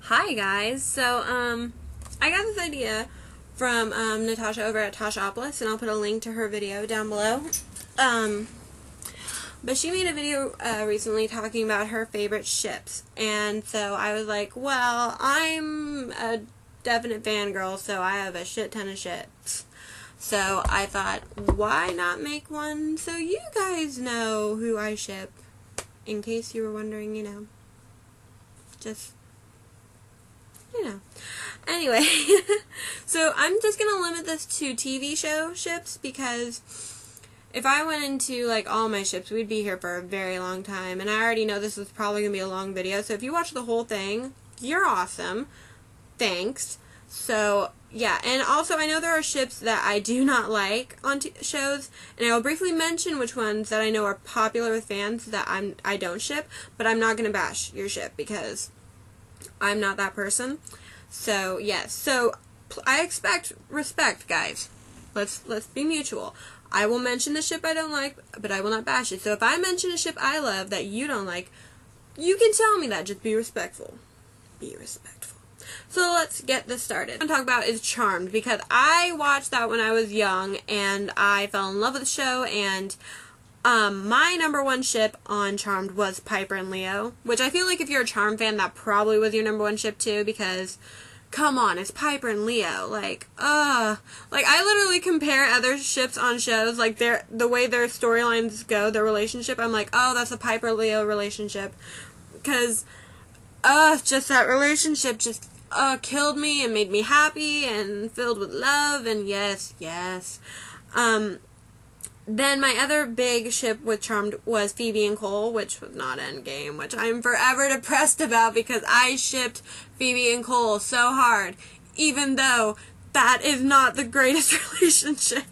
Hi guys. I got this idea from Natasha over at Tashaopolis, and I'll put a link to her video down below. Um, but she made a video recently talking about her favorite ships, and so I was like, well, I'm a definite fangirl, so I have a shit ton of ships. So I thought, why not make one so you guys know who I ship, in case you were wondering, just Anyway, so I'm just going to limit this to TV show ships, because if I went into, like, all my ships, we'd be here for a very long time, and I already know this is probably going to be a long video, so if you watch the whole thing, you're awesome. Thanks. So, yeah, and also I know there are ships that I do not like on shows, and I will briefly mention which ones that I know are popular with fans that I don't ship, but I'm not going to bash your ship, because I'm not that person. So, yes. So, I expect respect, guys. Let's be mutual. I will mention the ship I don't like, but I will not bash it. So, if I mention a ship I love that you don't like, you can tell me that. Just be respectful. Be respectful. So, let's get this started. What I'm talking about is Charmed, because I watched that when I was young, and I fell in love with the show, and my number one ship on Charmed was Piper and Leo, which I feel like if you're a Charmed fan, that probably was your number one ship too, because, come on, it's Piper and Leo, like, I literally compare other ships on shows, like, the way their storylines go, their relationship, I'm like, oh, that's a Piper-Leo relationship, because, just that relationship just, killed me and made me happy and filled with love, and yes. Then my other big ship with Charmed was Phoebe and Cole, which was not Endgame, which I'm forever depressed about, because I shipped Phoebe and Cole so hard, even though that is not the greatest relationship.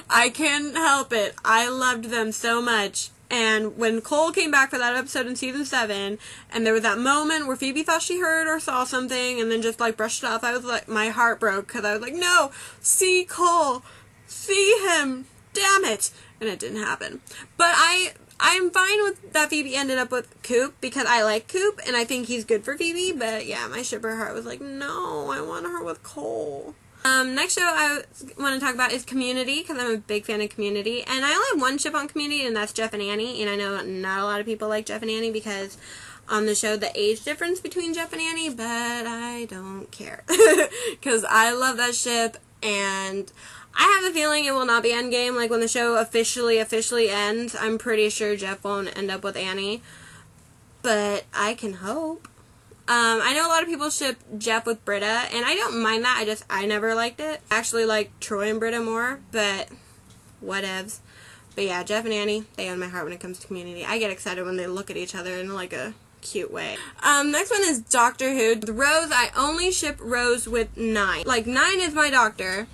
I can't help it. I loved them so much. And when Cole came back for that episode in season 7, and there was that moment where Phoebe thought she heard or saw something and then just, like, brushed it off, I was like, my heart broke, because I was like, no, see Cole, see him. Damn it! And it didn't happen. But I'm fine with that Phoebe ended up with Coop, because I like Coop, and I think he's good for Phoebe, but yeah, my shipper heart was like, no, I want her with Cole. Next show I want to talk about is Community, because I'm a big fan of Community, and I only have one ship on Community, and that's Jeff and Annie, and I know not a lot of people like Jeff and Annie, because on the show the age difference between Jeff and Annie, but I don't care, because I love that ship, and I have a feeling it will not be Endgame. Like, when the show officially ends, I'm pretty sure Jeff won't end up with Annie. But I can hope. I know a lot of people ship Jeff with Britta, and I don't mind that. I never liked it. I actually like Troy and Britta more, but whatevs. But yeah, Jeff and Annie, they own my heart when it comes to Community. I get excited when they look at each other in, like, a cute way. Next one is Doctor Who. With Rose, I only ship Rose with 9. Like, 9 is my doctor.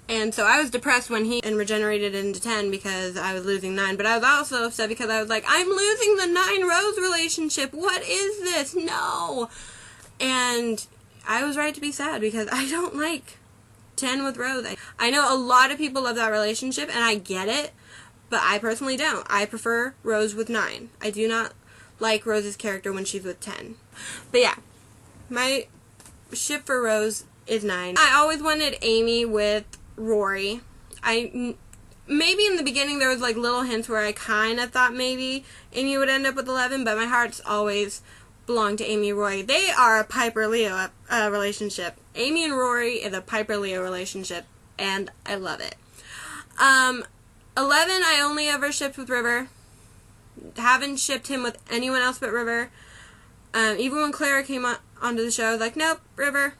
And so I was depressed when he regenerated into 10, because I was losing 9. But I was also upset because I was like, I'm losing the 9-Rose relationship. What is this? No. And I was right to be sad, because I don't like 10 with Rose. I know a lot of people love that relationship, and I get it. But I personally don't. I prefer Rose with 9. I do not like Rose's character when she's with 10. But yeah, my ship for Rose is 9. I always wanted Amy with Rory. Maybe in the beginning there was, like, little hints where I kind of thought maybe Amy would end up with 11, but my heart's always belonged to Amy and Rory. They are a Piper-Leo relationship. Amy and Rory is a Piper-Leo relationship, and I love it. 11 I only ever shipped with River. Haven't shipped him with anyone else but River. Even when Clara came onto the show, I was like, nope, River,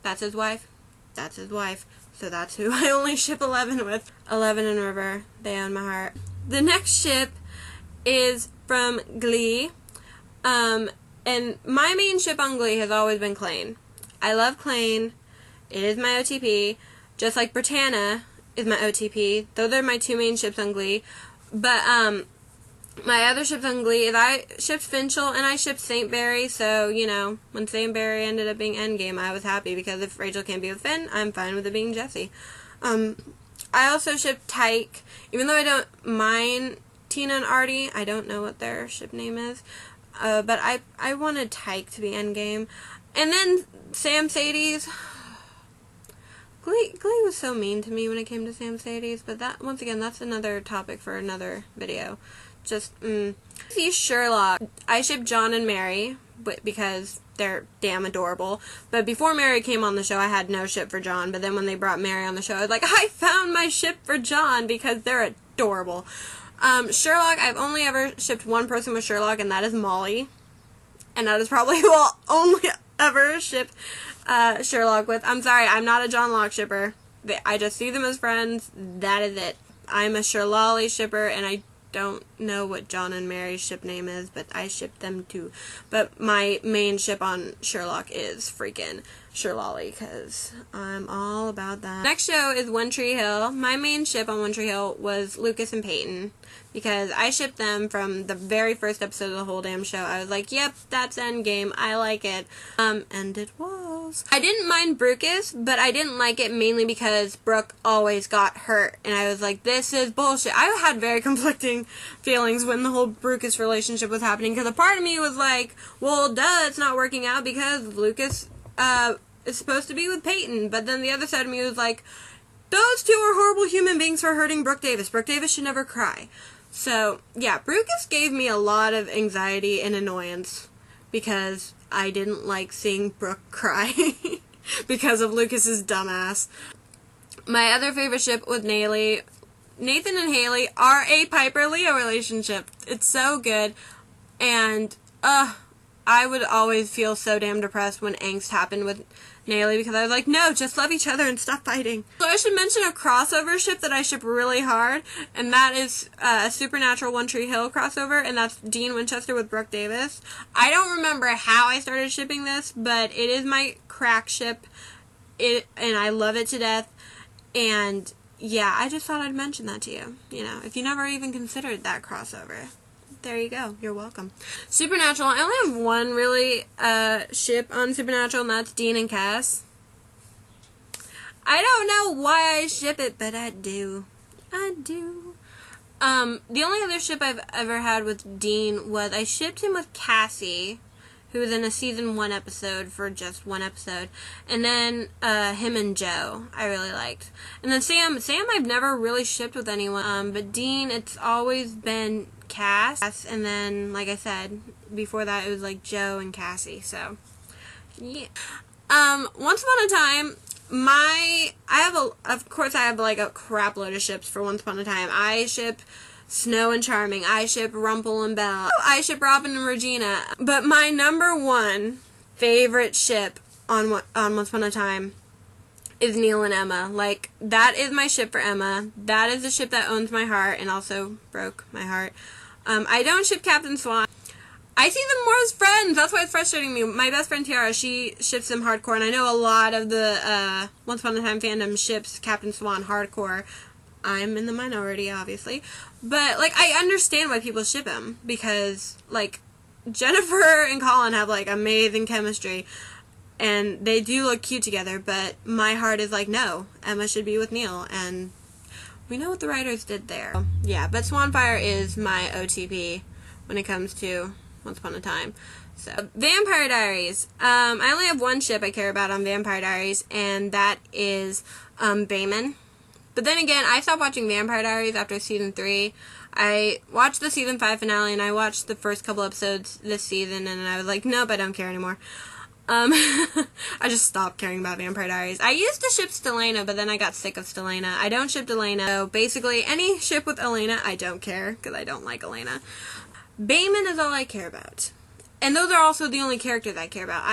that's his wife. So that's who I only ship 11 with. 11 and River, they own my heart. The next ship is from Glee. And my main ship on Glee has always been Klaine. I love Klaine. It is my OTP. Just like Britannia is my OTP. Those are my two main ships on Glee. But, my other ships on Glee is I shipped Finchel and I shipped St. Barry, so, when St. Barry ended up being Endgame, I was happy, because if Rachel can't be with Finn, I'm fine with it being Jesse. I also shipped Tyke, even though I don't mind Tina and Artie. I don't know what their ship name is. but I wanted Tyke to be endgame. And then Sam Sadie's. Glee was so mean to me when it came to Sam Sadie's, but that, once again, that's another topic for another video. Just, See Sherlock. I ship John and Mary, but because they're damn adorable. But before Mary came on the show, I had no ship for John, but then when they brought Mary on the show, I was like, I found my ship for John because they're adorable. Sherlock, I've only ever shipped one person with Sherlock, and that is Molly. And that is probably who I'll only ever ship Sherlock with. I'm sorry, I'm not a John Locke shipper. I just see them as friends. That is it. I'm a Sherlolly shipper, and I don't know what John and Mary's ship name is, but I ship them too. But my main ship on Sherlock is freaking Sherlolly, because I'm all about that. Next show is One Tree Hill. My main ship on One Tree Hill was Lucas and Peyton, because I shipped them from the very first episode of the whole damn show. I was like, yep, that's endgame. I like it. And it was. I didn't mind Brucus, but I didn't like it mainly because Brooke always got hurt. And I was like, this is bullshit. I had very conflicting feelings when the whole Brucus relationship was happening, because a part of me was like, well, duh, it's not working out because Lucas is supposed to be with Peyton. But then the other side of me was like, those two are horrible human beings for hurting Brooke Davis. Brooke Davis should never cry. So, yeah, Brucus gave me a lot of anxiety and annoyance because I didn't like seeing Brooke cry because of Lucas's dumbass. My other favorite ship was Nayli. Nathan and Haley are a Piper-Leo relationship. It's so good, and, I would always feel so damn depressed when angst happened with Nayli, because I was like, no, just love each other and stop fighting. So I should mention a crossover ship that I ship really hard, and that is a Supernatural One Tree Hill crossover, and that's Dean Winchester with Brooke Davis. I don't remember how I started shipping this, but it is my crack ship, and I love it to death, and yeah, I just thought I'd mention that to you. You know, if you never even considered that crossover. There you go. You're welcome. Supernatural. I only have one really ship on Supernatural, and that's Dean and Cass. I don't know why I ship it, but I do. I do. The only other ship I've ever had with Dean was I shipped him with Cassie, who was in a season 1 episode for just one episode, and then him and Joe I really liked. And then Sam I've never really shipped with anyone, but Dean, it's always been Cass, and then, like I said, before that it was like Joe and Cassie, so yeah. Once Upon a Time, I have like a crap load of ships for Once Upon a Time. I ship Snow and Charming, I ship Rumple and Belle, I ship Robin and Regina, but my number one favorite ship on Once Upon a Time is Neil and Emma. Like, that is my ship for Emma. That is the ship that owns my heart and also broke my heart. I don't ship Captain Swan. I see them more as friends. That's why it's frustrating me. My best friend Tiara, she ships them hardcore, and I know a lot of the Once Upon a Time fandom ships Captain Swan hardcore. I'm in the minority, obviously. But, like, I understand why people ship him, because, like, Jennifer and Colin have, like, amazing chemistry, and they do look cute together, but my heart is like, no, Emma should be with Neil, and we know what the writers did there. Yeah, but Swanfire is my OTP when it comes to Once Upon a Time. So, Vampire Diaries. I only have one ship I care about on Vampire Diaries, and that is Bayman. But then again, I stopped watching Vampire Diaries after season 3. I watched the season 5 finale, and I watched the first couple episodes this season, and I was like, nope, I don't care anymore. I just stopped caring about Vampire Diaries. I used to ship Stelena, but then I got sick of Stelena. I don't ship Elena, so basically any ship with Elena, I don't care, because I don't like Elena. Bayman is all I care about. And those are also the only characters I care about.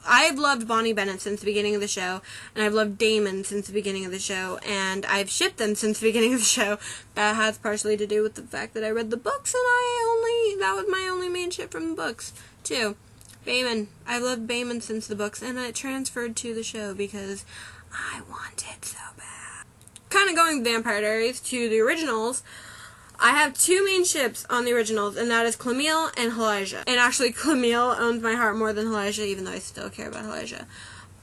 I've loved Bonnie Bennett since the beginning of the show, and I've loved Damon since the beginning of the show, and I've shipped them since the beginning of the show. That has partially to do with the fact that I read the books, and that was my only main ship from the books, too. Bayman. I've loved Bayman since the books, and it transferred to the show because I want it so bad. Kind of going Vampire Diaries to the originals, I have two main ships on the originals, and that is Clemile and Elijah. And actually, Clemile owns my heart more than Elijah, even though I still care about Elijah.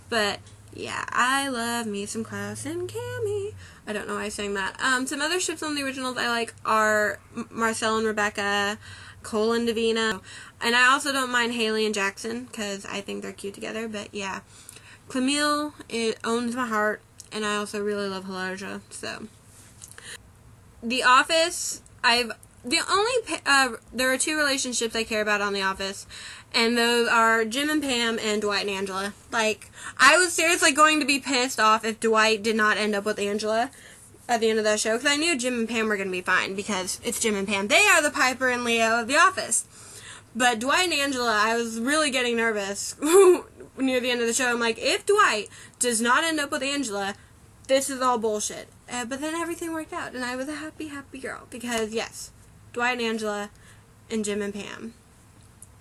But, yeah, I love me some Klaus and Cammy. I don't know why I sang that. Some other ships on the originals I like are Marcel and Rebecca, Cole and Davina. And I also don't mind Haley and Jackson, because I think they're cute together, but yeah. Camille, it owns my heart, and I also really love Hilarja, so. The Office, there are 2 relationships I care about on The Office, and those are Jim and Pam and Dwight and Angela. Like, I was seriously going to be pissed off if Dwight did not end up with Angela at the end of that show, because I knew Jim and Pam were going to be fine, because it's Jim and Pam. They are the Piper and Leo of The Office. But Dwight and Angela, I was really getting nervous near the end of the show. I'm like, if Dwight does not end up with Angela, this is all bullshit. But then everything worked out, and I was a happy, happy girl, because yes, Dwight and Angela and Jim and Pam,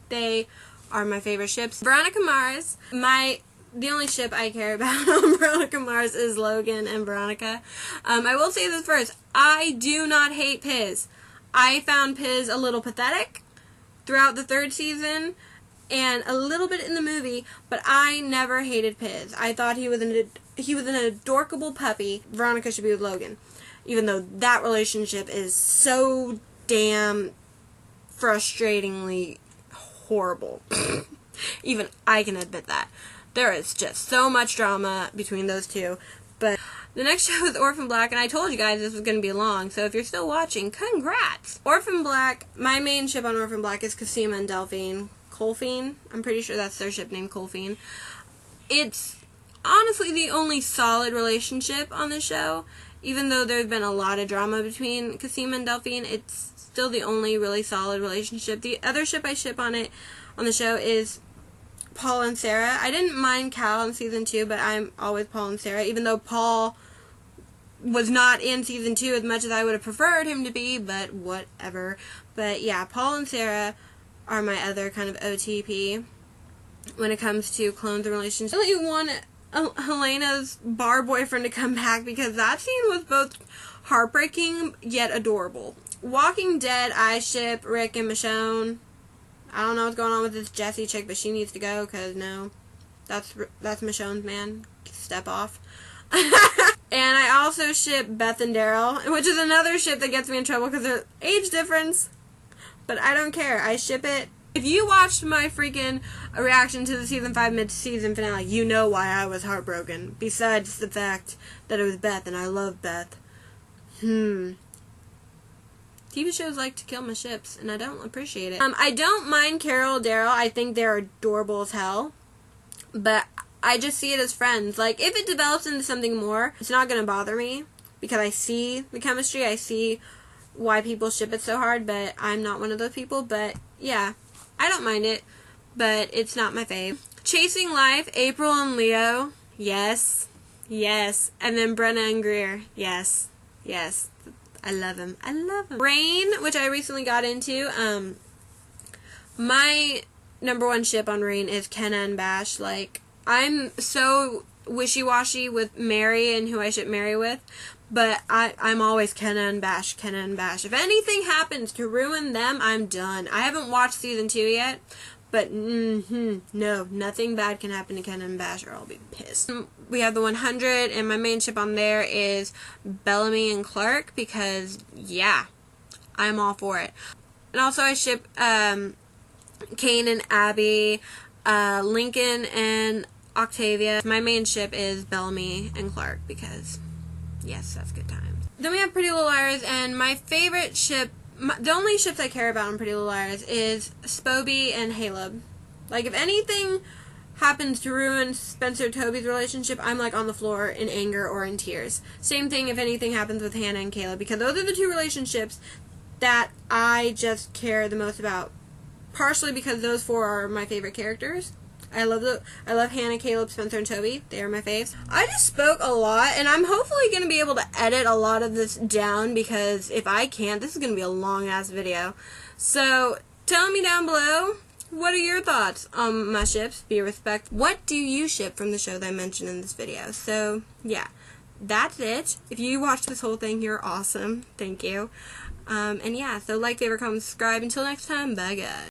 they are my favorite ships. Veronica Mars, the only ship I care about on Veronica Mars is Logan and Veronica. I will say this first, I do not hate Piz. I found Piz a little pathetic throughout the 3rd season, and a little bit in the movie, but I never hated Piz. I thought he was an adorable puppy. Veronica should be with Logan, even though that relationship is so damn frustratingly horrible. Even I can admit that. There is just so much drama between those 2. But the next show is Orphan Black, and I told you guys this was going to be long, so if you're still watching, congrats! Orphan Black, my main ship on Orphan Black is Cosima and Delphine. Colphine, I'm pretty sure that's their ship name, Colphine. It's honestly the only solid relationship on the show. Even though there's been a lot of drama between Cosima and Delphine, it's still the only really solid relationship. The other ship I ship on the show is Paul and Sarah. I didn't mind Cal in season 2, but I'm always Paul and Sarah, even though Paul was not in season 2 as much as I would have preferred him to be, but whatever. But yeah, Paul and Sarah are my other kind of OTP when it comes to clones and relationships. I really want Helena's bar boyfriend to come back, because that scene was both heartbreaking yet adorable. Walking Dead, I ship Rick and Michonne. I don't know what's going on with this Jessie chick, but she needs to go, because no, that's Michonne's man. Step off. And I also ship Beth and Daryl, which is another ship that gets me in trouble because of age difference. But I don't care. I ship it. If you watched my freaking reaction to the season 5 mid-season finale, you know why I was heartbroken. Besides the fact that it was Beth, and I love Beth. TV shows like to kill my ships, and I don't appreciate it. I don't mind Carol, Daryl. I think they're adorable as hell. But I just see it as friends. Like, if it develops into something more, it's not going to bother me, because I see the chemistry. I see why people ship it so hard, but I'm not one of those people. But yeah, I don't mind it, but it's not my fave. Chasing Life, April and Leo, yes, yes. And then Brenna and Greer, yes, yes. I love him. I love him. Rain, which I recently got into, my number 1 ship on Rain is Kenna and Bash. Like, I'm so wishy-washy with Mary and who I ship Mary with, but I'm always Kenna and Bash, Kenna and Bash. If anything happens to ruin them, I'm done. I haven't watched season 2 yet, but no, nothing bad can happen to Kenna and Bash or I'll be pissed. We have the 100, and my main ship on there is Bellamy and Clark, because, yeah, I'm all for it. And also I ship Kane and Abby, Lincoln and Octavia. My main ship is Bellamy and Clark, because, yes, that's good times. Then we have Pretty Little Liars, and my favorite ship, the only ships I care about in Pretty Little Liars is Spoby and Caleb. Like, if anything happens to ruin Spencer and Toby's relationship, I'm like on the floor in anger or in tears. Same thing if anything happens with Hannah and Caleb, because those are the 2 relationships that I just care the most about. Partially because those 4 are my favorite characters. I love Hannah, Caleb, Spencer, and Toby. They are my faves. I just spoke a lot, and I'm hopefully going to be able to edit a lot of this down, because if I can't, this is going to be a long-ass video. So, tell me down below, what are your thoughts on my ships? Be respect. What do you ship from the show that I mentioned in this video? So, yeah, that's it. If you watched this whole thing, you're awesome. Thank you. And yeah, so like, favorite, comment, subscribe. Until next time, bye guys.